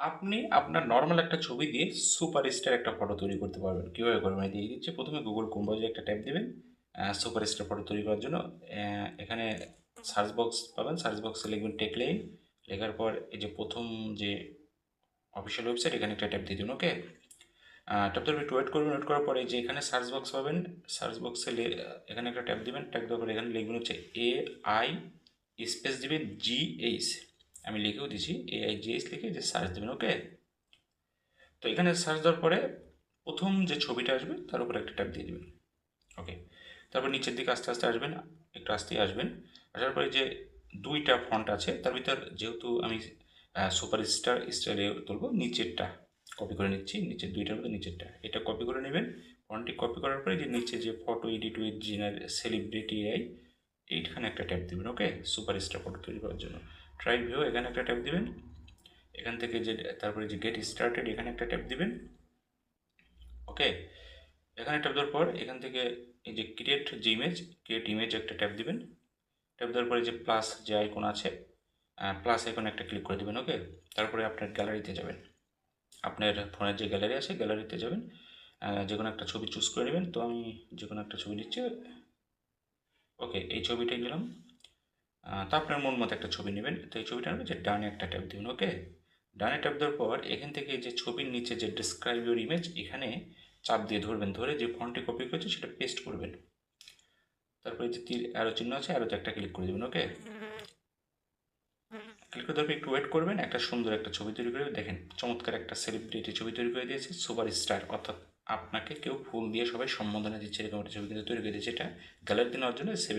আপনি আপনার নরমাল একটা ছবি দিয়ে সুপারস্টার একটা ফটো তৈরি করতে পারবেন। কীভাবে করবেন? এই দিয়ে দিচ্ছে। প্রথমে গুগল ক্রোম ব্রাউজারে একটা ট্যাব দিবেন সুপারস্টার ফটো তৈরি করার জন্য। এখানে সার্চ বক্স পাবেন, সার্চ বক্সে লিখবেন টেকলাইন। লেখার পর এই যে প্রথম যে অফিসিয়াল ওয়েবসাইট, এখানে একটা ট্যাব দিয়ে দিন। ওকে, ট্যাব দেওয়ার একটু ওয়েট করবেন। ওয়েট করার পরে যে এখানে সার্চ বক্স পাবেন, সার্চ বক্সে এখানে একটা ট্যাব দিবেন। ট্যাব দেওয়ার পরে এখানে লিখবেন হচ্ছে AI স্পেস দিবেন GH। আমি লিখেও দিছি, AIGH লিখে যে সার্চ দেবেন। ওকে, তো এখানে সার্চ দেওয়ার পরে প্রথম যে ছবিটা আসবে তার উপরে একটা ট্যাপ দিয়ে দেবেন। ওকে, তারপর নিচের দিকে আস্তে আস্তে আসবেন, একটু আস্তেই আসবেন। আসার পরে যে দুইটা ফন্ট আছে তার ভিতর, যেহেতু আমি সুপার স্টারে তুলবো, নিচেরটা কপি করে নিচ্ছি। নিচের দুইটার মধ্যে নিচেরটা, এটা কপি করে নেবেন। ফন্টটি কপি করার পরে যে নিচে যে photo edit with celebrity AI, এইখানে একটা ট্যাপ দিবেন। ওকে, সুপার স্টার ফটো তৈরি করার জন্য ট্রাই ভিউ, এখানে একটা ট্যাপ দিবেন। এখান থেকে যে তারপরে যে গেট স্টার্টেড, এখানে একটা ট্যাপ দিবেন। ওকে, এখানে ট্যাপ দেওয়ার পর এখান থেকে এই যে ক্রিয়েট ইমেজ একটা ট্যাপ দিবেন। ট্যাপ দেওয়ার পরে যে প্লাস যে আইকন আছে, প্লাস আইকনে একটা ক্লিক করে দেবেন। ওকে, তারপরে আপনার গ্যালারিতে যাবেন। আপনার ফোনের যে গ্যালারি আছে গ্যালারিতে যাবেন, যে কোনো একটা ছবি চুজ করে নেবেন। তো আমি যে কোনো একটা ছবি নিচ্ছি। ওকে, এই ছবিটাই নিলাম। তো আপনার মন মতো একটা ছবি নেবেন। তো এই ছবিটা নেবেন, যে ডানে একটা ট্যাপ দিবেন। ওকে, ডানে ট্যাপ দেওয়ার পর এখান থেকে যে ছবির নিচে যে ডিসক্রাইব ইউর ইমেজ, এখানে চাপ দিয়ে ধরবেন, ধরে যে ফন্টে কপি করেছে সেটা পেস্ট করবেন। তারপরে যে তীর অ্যারো চিহ্ন আছে, অ্যারোতে একটা ক্লিক করে দেবেন। ওকে, ক্লিক করে দেওয়ার একটু ওয়েট করবেন। একটা সুন্দর একটা ছবি তৈরি করে দেখেন, চমৎকার একটা সেলিব্রিটি ছবি তৈরি করে দিয়েছে, সুপার স্টার। অর্থাৎ আপনাকে কেউ ফুল দিয়ে সবাই সম্বোধনা দিচ্ছে, এরকম একটা ছবি কিন্তু তৈরি করে দিয়েছে। এটা গ্যালারিতে নেওয়ার জন্য সেভ